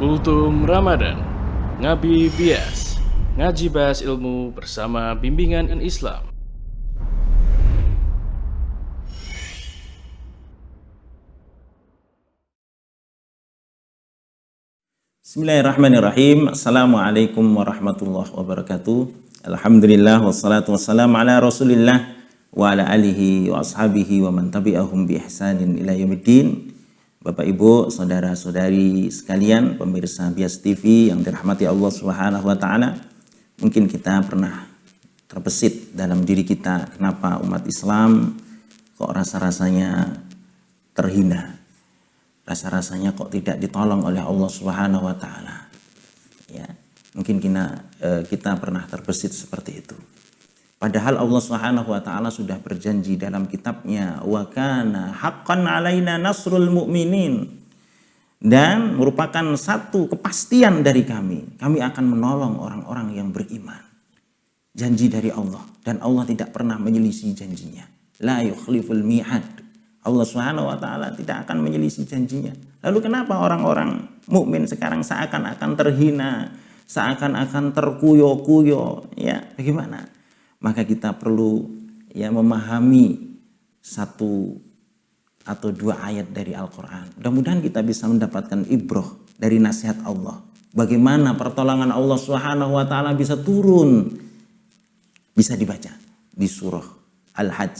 Kultum Ramadan, Ngabi Bias, ngaji bahas ilmu bersama bimbingan Islam. Bismillahirrahmanirrahim. Assalamualaikum warahmatullahi wabarakatuh. Alhamdulillah wassalatu wassalamu ala Rasulillah wa ala alihi wa ashabihi wa man tabi'ahum bi ihsanin ila yaumiddin. Bapak Ibu, saudara-saudari sekalian, pemirsa Bias TV yang dirahmati Allah Subhanahu wa taala. Mungkin kita pernah terbesit dalam diri kita, kenapa umat Islam kok rasa-rasanya terhina. Rasa-rasanya kok tidak ditolong oleh Allah Subhanahu wa taala. Ya, mungkin kita pernah terbesit seperti itu. Padahal Allah Subhanahu wa taala sudah berjanji dalam kitabnya, wa kana haqqan alaina nasrul mu'minin. Dan merupakan satu kepastian dari kami akan menolong orang-orang yang beriman. Janji dari Allah, dan Allah tidak pernah menyelisih janjinya. La yukhliful mi'ad. Allah Subhanahu wa taala tidak akan menyelisih janjinya. Lalu kenapa orang-orang mukmin sekarang seakan-akan terhina, seakan-akan terkuyo-kuyo? Ya, bagaimana? Maka kita perlu memahami satu atau dua ayat dari Al-Qur'an. Mudah-mudahan kita bisa mendapatkan ibroh dari nasihat Allah. Bagaimana pertolongan Allah Subhanahu wa taala bisa turun? Bisa dibaca di surah Al-Hajj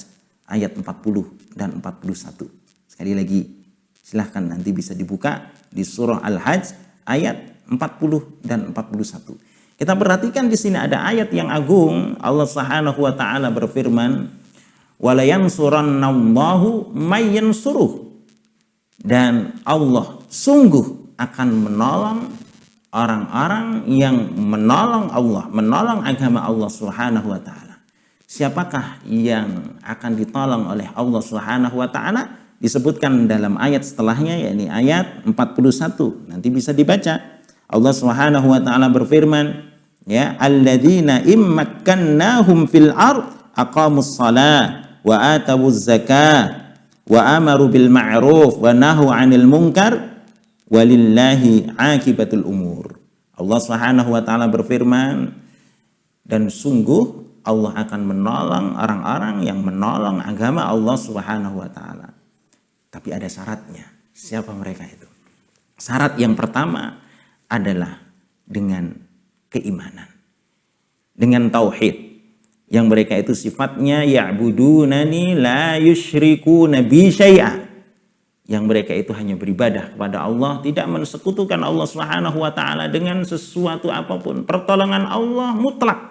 ayat 40 dan 41. Sekali lagi, silahkan nanti bisa dibuka di surah Al-Hajj ayat 40 dan 41. Kita perhatikan di sini ada ayat yang agung. Allah Subhanahu wa taala berfirman, "Wala yansurannallahu may yansuruh." Dan Allah sungguh akan menolong orang-orang yang menolong Allah, menolong agama Allah Subhanahu wa taala. Siapakah yang akan ditolong oleh Allah Subhanahu wa taala? Disebutkan dalam ayat setelahnya, yakni ayat 41. Nanti bisa dibaca. Allah Subhanahu wa taala berfirman, ya, alladzina immakkannahum fil ard aqamus shalah wa atawuz zakah wa amaru bil ma'ruf wa nahu 'anil munkar walillahi 'aqibatul umur. Allah Subhanahu wa taala berfirman, dan sungguh Allah akan menolong orang-orang yang menolong agama Allah Subhanahu wa taala. Tapi ada syaratnya. Siapa mereka itu? Syarat yang pertama adalah dengan keimanan, dengan tauhid. Yang mereka itu sifatnya ya'budunani la yusyrikuna bi syai'a. Yang mereka itu hanya beribadah kepada Allah, tidak mensekutukan Allah Subhanahu wa taala dengan sesuatu apapun. Pertolongan Allah mutlak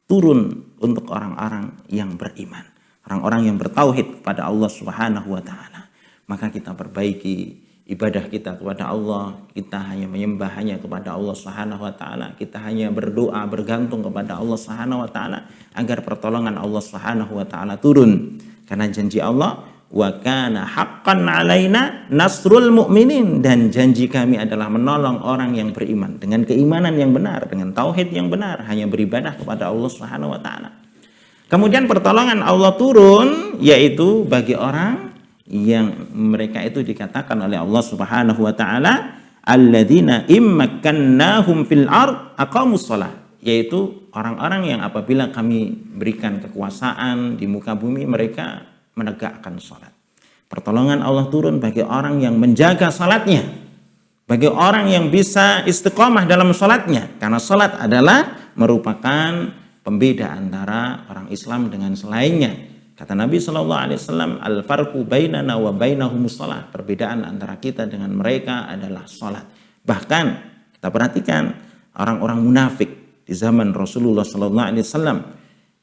turun untuk orang-orang yang beriman, orang-orang yang bertauhid kepada Allah Subhanahu wa taala. Maka kita perbaiki ibadah kita kepada Allah, kita hanya menyembah hanya kepada Allah Subhanahu wa taala, kita hanya berdoa bergantung kepada Allah Subhanahu wa taala agar pertolongan Allah Subhanahu wa taala turun. Karena janji Allah, wa kana haqqan alaina nasrul mu'minin, dan janji kami adalah menolong orang yang beriman dengan keimanan yang benar, dengan tauhid yang benar, hanya beribadah kepada Allah Subhanahu wa taala. Kemudian pertolongan Allah turun yaitu bagi orang yang mereka itu dikatakan oleh Allah Subhanahu wa taala, alladzina immakkannahum fil ard aqamus shalah, yaitu orang-orang yang apabila kami berikan kekuasaan di muka bumi mereka menegakkan salat. Pertolongan Allah turun bagi orang yang menjaga salatnya, bagi orang yang bisa istiqomah dalam salatnya, karena salat adalah merupakan pembeda antara orang Islam dengan selainnya. Kata Nabi SAW, al-farqu bainana wa bainahumus shalah. Perbedaan antara kita dengan mereka adalah salat. Bahkan kita perhatikan orang-orang munafik di zaman Rasulullah SAW,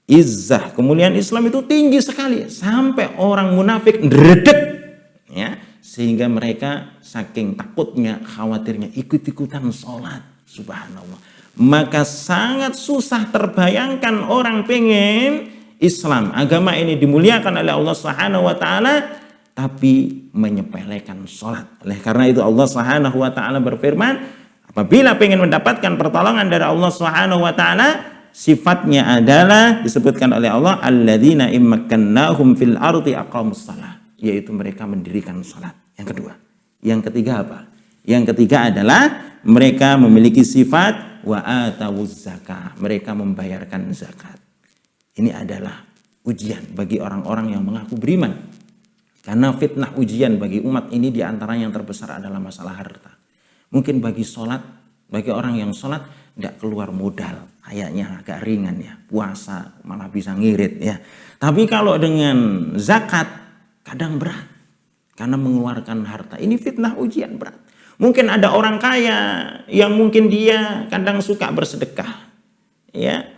izzah, kemuliaan Islam itu tinggi sekali sampai orang munafik ndredeg, ya, sehingga mereka saking takutnya, khawatirnya ikut-ikutan salat. Subhanallah. Maka sangat susah terbayangkan orang pengen Islam, agama ini dimuliakan oleh Allah Subhanahu wa taala, tapi menyepelekan salat. Oleh karena itu Allah Subhanahu wa taala berfirman, apabila pengen mendapatkan pertolongan dari Allah Subhanahu wa taala, sifatnya adalah disebutkan oleh Allah, alladzina immakkannahum fil ardi aqamus shalah, yaitu mereka mendirikan salat. Yang kedua, yang ketiga apa? Yang ketiga adalah mereka memiliki sifat wa atawuz zakah. Mereka membayarkan zakat. Ini adalah ujian bagi orang-orang yang mengaku beriman. Karena fitnah ujian bagi umat ini diantara yang terbesar adalah masalah harta. Mungkin bagi orang yang sholat tidak keluar modal. Kayaknya agak ringan ya. Puasa malah bisa ngirit ya. Tapi kalau dengan zakat kadang berat. Karena mengeluarkan harta. Ini fitnah ujian berat. Mungkin ada orang kaya yang mungkin dia kadang suka bersedekah. Ya.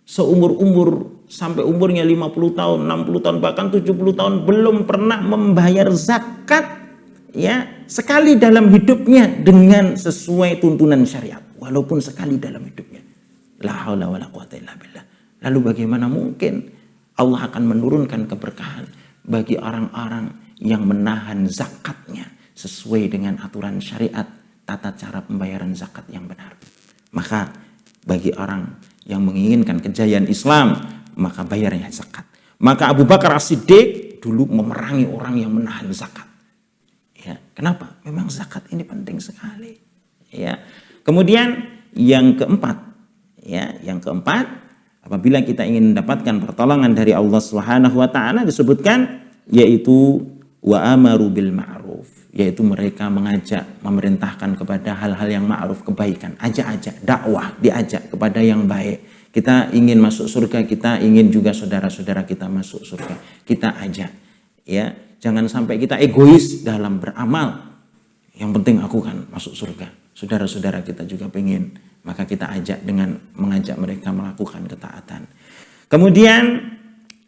Seumur-umur sampai umurnya 50 tahun, 60 tahun, bahkan 70 tahun belum pernah membayar zakat ya, sekali dalam hidupnya dengan sesuai tuntunan syariat, walaupun sekali dalam hidupnya. La haula wala quwata illa billah. Lalu bagaimana mungkin Allah akan menurunkan keberkahan bagi orang-orang yang menahan zakatnya sesuai dengan aturan syariat, tata cara pembayaran zakat yang benar. Maka bagi orang yang menginginkan kejayaan Islam, maka bayarnya zakat. Maka Abu Bakar As-Siddiq dulu memerangi orang yang menahan zakat. Ya, kenapa? Memang zakat ini penting sekali. Ya. Kemudian yang keempat, apabila kita ingin mendapatkan pertolongan dari Allah Subhanahu wa taala disebutkan yaitu wa amaru bil ma'ruf, yaitu mereka mengajak, memerintahkan kepada hal-hal yang ma'ruf, kebaikan, ajak-ajak, dakwah, diajak kepada yang baik. Kita ingin masuk surga, kita ingin juga saudara-saudara kita masuk surga, kita ajak. Ya, jangan sampai kita egois dalam beramal. Yang penting aku kan masuk surga. Saudara-saudara kita juga pengen, maka kita ajak dengan mengajak mereka melakukan ketaatan. Kemudian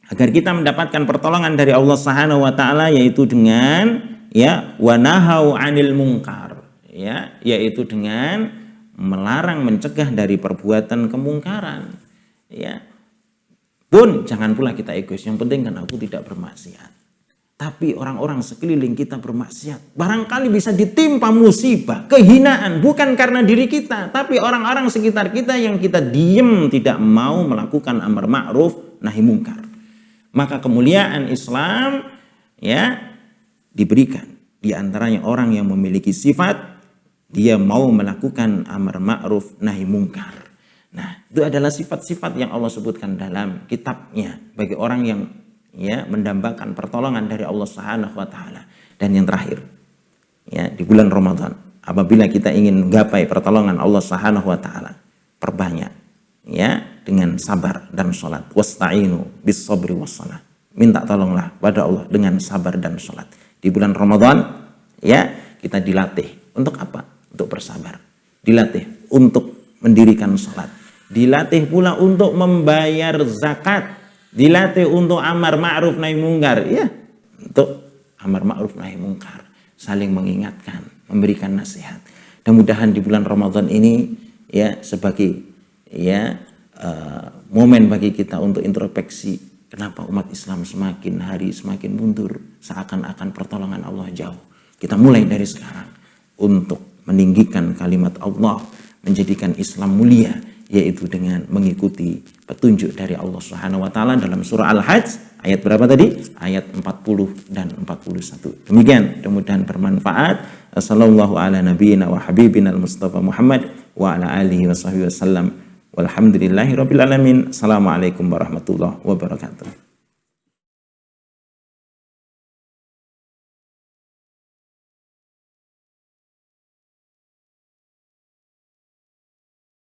agar kita mendapatkan pertolongan dari Allah Subhanahu wa taala yaitu dengan ya wa nahau 'anil munkar, ya, yaitu dengan melarang, mencegah dari perbuatan kemungkaran. Ya. Pun jangan pula kita egois, yang penting kan aku tidak bermaksiat. Tapi orang-orang sekeliling kita bermaksiat, barangkali bisa ditimpa musibah, kehinaan, bukan karena diri kita, tapi orang-orang sekitar kita yang kita diem tidak mau melakukan amar ma'ruf nahi mungkar. Maka kemuliaan Islam ya diberikan di antaranya orang yang memiliki sifat dia mau melakukan amar ma'ruf nahi mungkar. Nah, itu adalah sifat-sifat yang Allah sebutkan dalam kitabnya bagi orang yang ya mendambakan pertolongan dari Allah Subhanahu wa taala. Dan yang terakhir ya di bulan Ramadan apabila kita ingin menggapai pertolongan Allah Subhanahu wa taala, perbanyak ya dengan sabar dan salat. Wasta'inu bis sabri was salah. Minta tolonglah pada Allah dengan sabar dan salat. Di bulan Ramadan ya kita dilatih untuk apa? Untuk bersabar. Dilatih untuk mendirikan salat. Dilatih pula untuk membayar zakat. Dilatih untuk amar ma'ruf nahi mungkar, ya, untuk amar ma'ruf nahi mungkar, saling mengingatkan, memberikan nasihat. Dan mudahan di bulan Ramadan ini ya sebagai ya momen bagi kita untuk introspeksi kenapa umat Islam semakin hari semakin mundur, seakan-akan pertolongan Allah jauh. Kita mulai dari sekarang untuk meninggikan kalimat Allah, menjadikan Islam mulia, yaitu dengan mengikuti petunjuk dari Allah Subhanahu wa taala dalam surah Al-Hajj ayat berapa tadi? Ayat 40 dan 41. Demikian, mudah-mudahan bermanfaat. Sallallahu ala nabiyyina wa habibina al-Mustafa Muhammad wa ala alihi washabihi wasallam. Walhamdulillahirabbil alamin. Assalamualaikum warahmatullahi wabarakatuh.